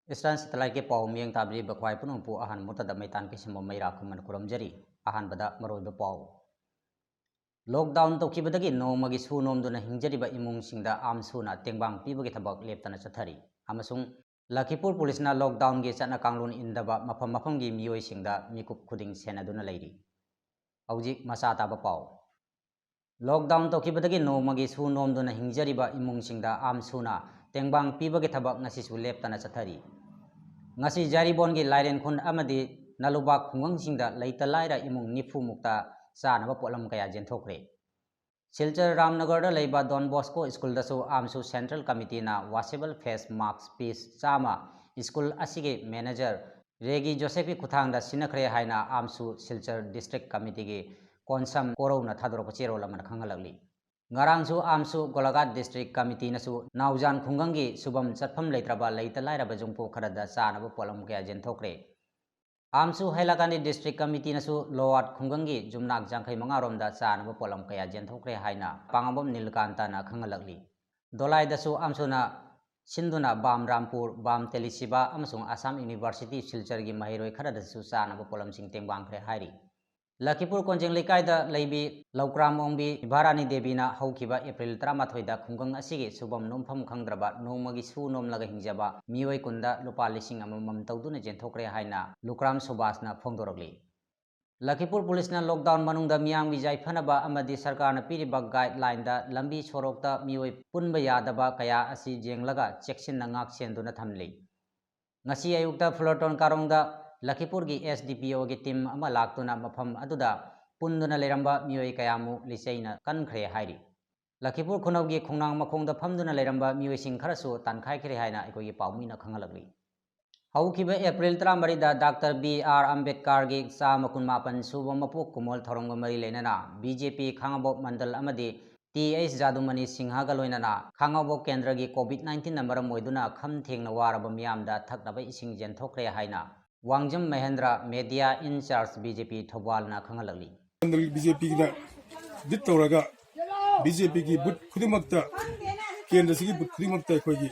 Eastern ꯁꯦꯇꯦꯂꯥꯏꯠꯀꯤ ꯄꯥꯎ ꯃꯤꯠꯌꯦꯡ ꯇꯥꯕꯤꯔꯤꯕ ꯈ꯭ꯋꯥꯏ ꯄꯨꯝꯅꯃꯛꯄꯨ ꯑꯍꯥꯟꯕ ꯃꯩꯇꯥꯟ ꯀꯩꯁꯤꯡꯕ ꯃꯩꯔꯥ ꯈꯨꯝꯃꯟ ꯈꯨꯔꯨꯝꯖꯔꯤ꯫ ꯑꯍꯥꯟꯕꯗ ꯃꯔꯨꯑꯣꯏꯕ ꯄꯥꯎ ꯂꯣꯛꯗꯥꯎꯟ ꯇꯧꯈꯤꯕꯗꯒꯤ ꯅꯣꯡꯃꯒꯤ ꯁꯨ ꯅꯣꯝꯗꯨꯅ ꯍꯤꯡꯖꯔꯤꯕ ꯏꯃꯨꯡꯁꯤꯡꯗ ꯑꯥꯝ ꯁꯨꯅ ꯇꯦꯡꯕꯥꯡ ꯄꯤꯕꯒꯤ ꯊꯕꯛ ꯂꯦꯞꯇꯅ ꯆꯠꯊꯔꯤ ꯑꯃꯁꯨꯡ ꯂꯈꯤꯄꯨꯔ ꯄꯨꯂꯤꯁꯅ ꯂꯣꯛꯗꯥꯎꯟꯒꯤ ꯆꯠꯅ ꯀꯥꯡꯂꯣꯟ ꯏꯟꯗꯕ ꯃꯐꯝꯒꯤ ꯃꯤꯑꯣꯏꯁꯤꯡꯗ ꯃꯤꯀꯨꯞ ꯈꯨꯗꯤꯡ ꯁꯦꯟꯅꯗꯨꯅ ꯂꯩꯔꯤ꯫ ꯍꯧꯖꯤꯛ ꯃꯆꯥ ꯇꯥꯕ ꯄꯥꯎ ꯂꯣꯛꯗꯥꯎꯟ ꯇꯧꯈꯤꯕꯗꯒꯤ ꯅꯣꯡꯃꯒꯤ ꯁꯨ ꯅꯣꯝꯗꯨꯅ ꯍꯤꯡꯖꯔꯤꯕ ꯏꯃꯨꯡꯁꯤꯡꯗ ꯑꯥꯝ ꯁꯨꯅ ꯇꯦꯡꯕꯥꯡ ꯄꯤꯕꯒꯤ ꯊꯕꯛ ꯉꯁꯤꯁꯨ ꯂꯦꯞꯇꯅ ꯆꯠꯊꯔꯤ꯫ ngasi jaribongi lairen khun amadi nalubak khungangsingda leita laira imung nifu mukta chanaba polam kaya jenthokre silchar ramnagar leiba Don Bosco school dasu amsu central committee na washable face mask piece chama school asige manager Regi Josephi khuthang da sinakhre haina amsu silchar district committee gi konsam korau na thadorok chero lamana khangalagli ngarangsu amsu Golagat district committee nasu naujan khungangi subam chatpham leitraba leita lairaba jungpo kharada chanaba polam kaya jenthokre amsu Hailakandi district committee nasu Loat khungangi jumnak jangkhai manga romda chanaba polam kaya jenthokre haina pangabom Nilkanta na khangalagli dolai dasu amsuna sinduna Bam Rampur Bam Telisiba amasung Assam University Silchar gi mahiroi kharada su chanaba polam sing tengbang khre hairi Lakipur Konjeng Lekai da leibi Laukram Ongbi Bharani Devi na haukiba April 13 da khungang asigi subam nompham khangdraba nongmagi su nomlaga hingjaba mioi kunda lupa lising amamam tawduna jenthokre haina Lukram Subas na phongdorogli Lakipur Police na lockdown manungda miyang wijai phanaba amadi sarkar na piriba guideline da lambi sorokta mioi punba yadaba kaya asi jenglaga cheksin na ngak senduna thamli ngasi ayukta Fullerton Karongda Lakipur gi SDPO gi team ama laktuna mafam aduda punduna leramba mioi kayamu liseina kankhre hairi Lakipur khunau gi khungnang makhongda phamduna leramba mioi sing kharasu tankhai khre haina ikoi paumina khangalagli haukiba April 13 da Dr. B.R. Ambedkar gi chamakun mapan suba mapok kumol thorongba mari lenana BJP Khangabok Mandal amadi TH Jadumani Singha ga loinana Khangabok Kendra gi COVID-19 na maram oiduna kham thengna waraba miyamda thaknaba ising jenthokre haina Wangjam Mahendra Media in charge BJP Thobal na khangalagli BJP na dit tawraga BJP gi but khudimakta kendra sigi but khudimakta khoi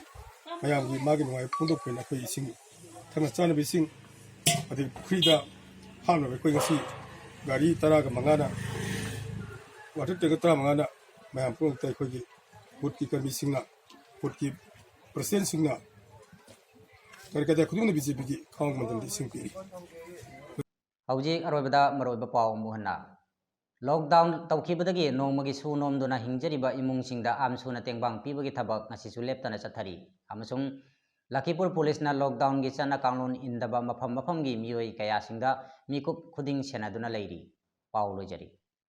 mayam gi magi noi phundok pena khoi ising thana chana bising adi khida hana khoi ngasi gari tara ga mangana wathak te ga tara mangana mayam phundok tai khoi gi but ki karmi singna but ki president singna karkada khudung BJP gi khawang mandal di sing piri hauji aroibada maroiba paw muhanna lockdown tawkhibadagi nongmagi su nomduna hingjariba imungsingda amsuna tengbang pibagi thabak ngasisu leptana chathari amasung Lakipur Police na lockdown gi chana kanglon indaba mafam gi mioi kaya singda mikup khuding senaduna leiri paw lojari